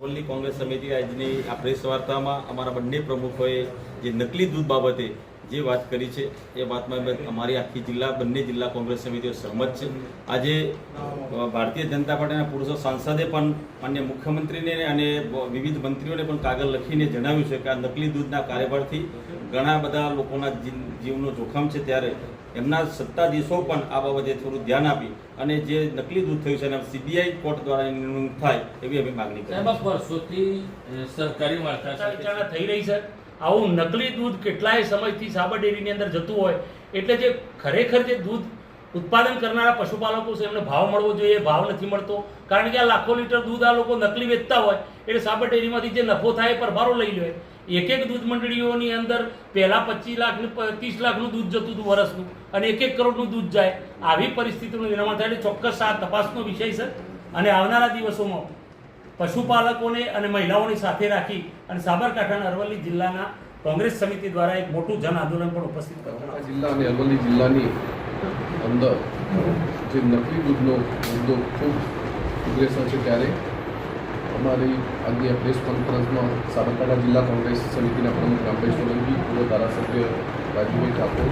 અરવલ્લી કોંગ્રેસ સમિતિ આજની આ પ્રેસ વાર્તામાં અમારા બંને પ્રમુખોએ જે નકલી દૂધ બાબતે જે વાત કરી છે એ વાતમાં અમારી આખી બંને જિલ્લા કોંગ્રેસ સમિતિઓ સહમત છે। આજે ભારતીય જનતા પાર્ટીના પૂર્વ સાંસદે પણ માન્ય મુખ્યમંત્રીને અને વિવિધ મંત્રીઓને પણ કાગળ લખીને જણાવ્યું છે કે આ નકલી દૂધના કારોબારથી ઘણા બધા લોકોના જીવનો જોખમ છે, ત્યારે એમના સત્તાધીશો પણ આ બાબતે થોડું ધ્યાન આપી અને જે નકલી દૂધ થયું છે એને સીબીઆઈ કોર્ટ દ્વારા નિમણૂક થાય એવી અમે માગણી કરી છે। વર્ષોથી સરકારી વાર્તા થઈ રહી છે। આવું નકલી દૂધ કેટલાય સમયથી સાબર ડેરીની અંદર જતું હોય એટલે જે ખરેખર જે દૂધ ઉત્પાદન કરનારા પશુપાલકો છે એમને ભાવ મળવો જોઈએ, ભાવ નથી મળતો। કારણ કે આ લાખો લીટર દૂધ આ લોકો નકલી વેચતા હોય એટલે સાબર ડેરીમાંથી જે નફો થાય એ પરભારો લઈ લે। એક દૂધ મંડળીઓની અંદર પહેલા 25 લાખ 30 લાખનું દૂધ જતું હતું વર્ષનું અને 1 કરોડનું દૂધ જાય। આવી પરિસ્થિતિનું નિર્માણ થાય એટલે ચોક્કસ આ તપાસનો વિષય છે અને આવનારા દિવસોમાં પશુપાલકોને અને મહિલાઓની સાથે રાખી અને સાબરકાંઠાના અરવલ્લી જિલ્લાના કોંગ્રેસ સમિતિ દ્વારા એક મોટું જન આંદોલન પણ ઉપસ્થિત કરવામાં જિલ્લા અને અરવલ્લી જિલ્લાની અંદર જે નકલી દૂધનો મુદ્દો ખૂબ ઉગ્રેસર છે, ત્યારે અમારી આજની આ પ્રેસ કોન્ફરન્સમાં સાબરકાંઠા જિલ્લા કોંગ્રેસ સમિતિના પ્રમુખ રામભાઈ સોલંકી, પૂર્વ ધારાસભ્ય રાજુભાઈ ઠાકોર,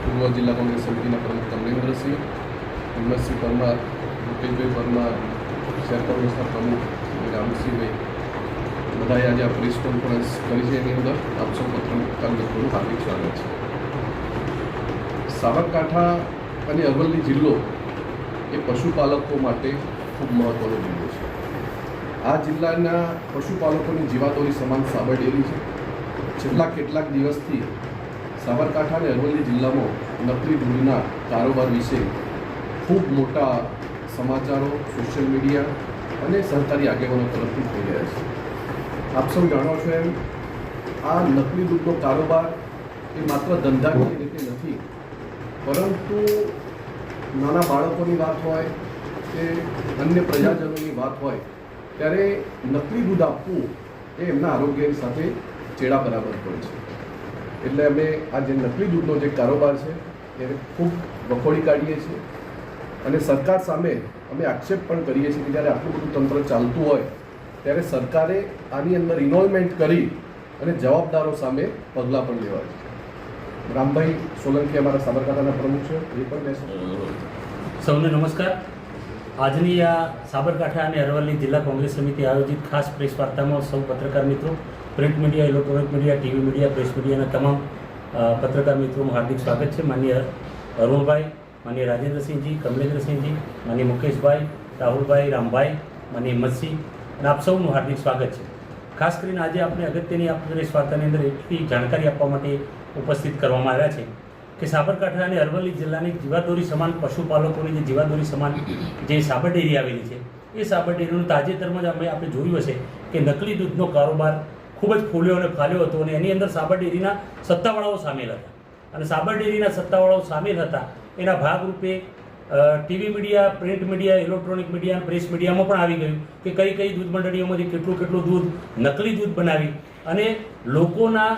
પૂર્વ જિલ્લા કોંગ્રેસ સમિતિના પ્રમુખ કમલેન્દ્રસિંહ, હિંમતસિંહ પરમાર, મુકેશભાઈ પરમાર, શહેર કોંગ્રેસના પ્રમુખ રામસિંહભાઈ, બધાએ આજે આ પ્રેસ કોન્ફરન્સ કરી છે। એની અંદર આપ સૌ પત્રકાર મિત્રોનું હાર્દિક સ્વાગત છે। સાબરકાંઠા અને અરવલ્લી જિલ્લો એ પશુપાલકો માટે ખૂબ મહત્વનો જિલ્લો છે। આ જિલ્લાના પશુપાલકોની જીવાદોરી સમાન સાબર ડેરી છે। છેલ્લા કેટલાક દિવસથી સાબરકાંઠા અને અરવલ્લી જિલ્લામાં નકલી દૂધના કારોબાર વિશે ખૂબ મોટા સમાચારો સોશિયલ મીડિયા અને સરકારી આગેવાનો તરફથી થઈ રહ્યા છે। આપ સૌ જાણો છો એમ આ નકલી દૂધનો કારોબાર એ માત્ર ધંધાકીય રીતે નથી, પરંતુ નાના બાળકોની વાત હોય કે અન્ય પ્રજાજનોની વાત હોય ત્યારે નકલી દૂધ આપવું એ એમના આરોગ્યની સાથે ચેડા બરાબર હોય છે। એટલે અમે આ જે નકલી દૂધનો જે કારોબાર છે એને ખૂબ વખોડી કાઢીએ છીએ અને સરકાર સામે અમે આક્ષેપ પણ કરીએ છીએ કે જ્યારે આટલું બધું તંત્ર ચાલતું હોય ત્યારે સરકારે આની અંદર ઇન્વોલ્વમેન્ટ કરી અને જવાબદારો સામે પગલાં પણ લેવા છે। રામભાઈ સોલંકી અમારા સાબરકાંઠાના પ્રમુખ છે, એ પણ લેશે। સૌને નમસ્કાર। આજની આ સાબરકાંઠા અને અરવલ્લી જિલ્લા કોંગ્રેસ સમિતિ આયોજિત ખાસ પ્રેસ વાર્તામાં સૌ પત્રકાર મિત્રો, print media, electronic media, TV media, press મીડિયાના તમામ પત્રકાર મિત્રોનું હાર્દિક સ્વાગત છે। માનનીય અરુણભાઈ, માનનીય રાજેન્દ્રસિંહજી, કમલેન્દ્રસિંહજી, માનનીય મુકેશભાઈ, રાહુલભાઈ, રામભાઈ, માનનીય હિંમતસિંહ અને આપ સૌનું હાર્દિક સ્વાગત છે। ખાસ કરીને આજે આપણે અગત્યની આ પ્રેસ વાર્તાની અંદર એટલી જાણકારી આપવા માટે ઉપસ્થિત કરવામાં આવ્યા છે કે સાબરકાંઠા અને અરવલ્લી જિલ્લાની જીવાદોરી સમાન પશુપાલકોની જે જીવાદોરી સમાન જે સાબર ડેરી આવેલી છે એ સાબર ડેરીનું તાજેતરમાં જ આપણે જોયું હશે કે નકલી દૂધનો કારોબાર ખૂબ જ ફૂલ્યો અને ફાલ્યો હતો અને એની અંદર સાબર ડેરીના સત્તાવાળાઓ સામેલ હતા અને સાબર ડેરીના સત્તાવાળાઓ સામેલ હતા એના ભાગરૂપે TV media, print media, electronic media, press મીડિયામાં પણ આવી ગયું કે કઈ દૂધ મંડળીઓમાંથી કેટલું દૂધ નકલી દૂધ બનાવી અને લોકોના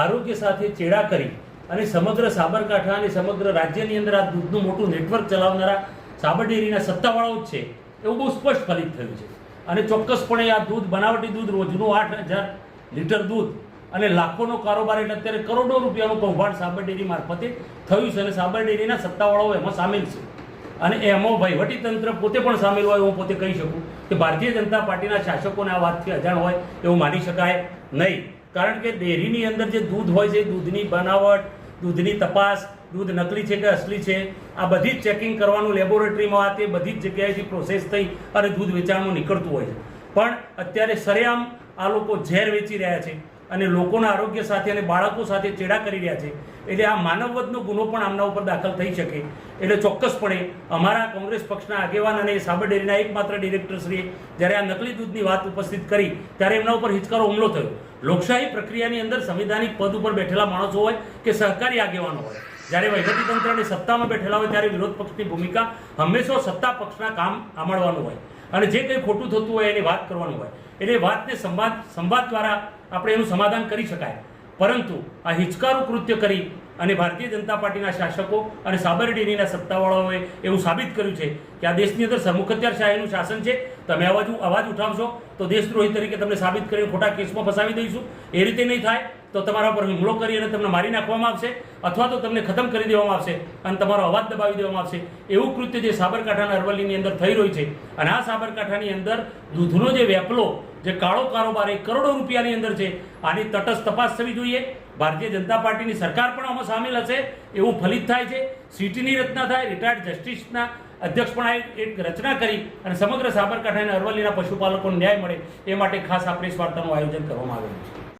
આરોગ્ય સાથે ચેડા કરી અને સમગ્ર સાબરકાંઠા અને સમગ્ર રાજ્યની અંદર આ દૂધનું મોટું નેટવર્ક ચલાવનારા સાબર ડેરીના સત્તાવાળાઓ જ છે એવું બહુ સ્પષ્ટ ફલિત થયું છે। અને ચોક્કસપણે આ દૂધ, બનાવટી દૂધ, રોજનું 8,000 લીટર દૂધ અને લાખોનો કારોબાર એટલે અત્યારે કરોડો રૂપિયાનું કૌભાંડ સાબર ડેરી મારફતે થયું છે અને સાબર ડેરીના સત્તાવાળાઓ એમાં સામેલ છે અને એમાં વહીવટીતંત્ર પોતે પણ સામેલ હોય હું પોતે કહી શકું કે ભારતીય જનતા પાર્ટીના શાસકોને આ વાતથી અજાણ હોય એવું માની શકાય નહીં। કારણ કે ડેરીની અંદર જે દૂધ હોય છે, દૂધની બનાવટ, દૂધની તપાસ, દૂધ નકલી છે કે અસલી છે, આ બધી જ ચેકિંગ કરવાનું લેબોરેટરીમાં તે બધી જ જગ્યાએથી પ્રોસેસ થઈ અને દૂધ વેચાણમાં નીકળતું હોય છે। પણ અત્યારે સરેઆમ આ લોકો ઝેર વેચી રહ્યા છે અને લોકોના આરોગ્ય સાથે અને બાળકો સાથે ચેડા કરી રહ્યા છે એટલે આ માનવવધનો ગુનો પણ આમના ઉપર દાખલ થઈ શકે। એટલે ચોક્કસપણે અમારા કોંગ્રેસ પક્ષના આગેવાન અને સાબર ડેરીના એકમાત્ર ડિરેક્ટરશ્રીએ જ્યારે આ નકલી દૂધની વાત ઉપસ્થિત કરી ત્યારે એમના ઉપર હિચકારો હુમલો થયો। લોકશાહી પ્રક્રિયાની અંદર સંવિધાનિક પદ ઉપર બેઠેલા માણસો હોય કે સહકારી આગેવાનો હોય, જ્યારે વહીવટીતંત્રની સત્તામાં બેઠેલા હોય ત્યારે વિરોધ પક્ષની ભૂમિકા હંમેશા સત્તા પક્ષના કામ આંબળવાનું હોય અને જે કંઈ ખોટું થતું હોય એની વાત કરવાનું હોય એટલે વાતને સંવાદ દ્વારા આપણે એનું સમાધાન કરી શકાય। પરંતુ આ હિચકારું કૃત્ય કરી અને ભારતીય જનતા પાર્ટીના શાસકો અને સાબર ડેરીના સત્તાવાળાઓએ એવું સાબિત કર્યું છે કે આ દેશની અંદર સરમુખત્યારશાહીનું શાસન છે તમે અવાજ ઉઠાવશો તો દેશદ્રોહી તરીકે તમને સાબિત કરીને ખોટા કેસમાં ફસાવી દઈશું. એ રીતે નહીં થાય તો તમારા પર હુમલો કરી અને તમને મારી નાખવામાં આવશે અથવા તો તમને ખતમ કરી દેવામાં આવશે અને તમારો અવાજ દબાવી દેવામાં આવશે. એવું કૃત્ય જે સાબરકાંઠાના અરવલ્લીની અંદર થઈ રહ્યું છે અને આ સાબરકાંઠાની અંદર દૂધનો જે વેપલો, જે કાળો કારોબાર એ કરોડો રૂપિયાની અંદર છે, આની તટસ્થ તપાસ થવી જોઈએ. ભારતીય જનતા પાર્ટીની સરકાર પણ આમાં સામેલ હશે એવું ફલિત થાય છે. સીટીની રચના થાય, રિટાયર્ડ જસ્ટિસના અધ્યક્ષપણે એક રચના કરી અને સમગ્ર સાબરકાંઠા અને અરવલ્લીના પશુપાલકોને ન્યાય મળે એ માટે ખાસ આ પ્રેસ વાર્તાનું આયોજન કરવામાં આવેલું છે.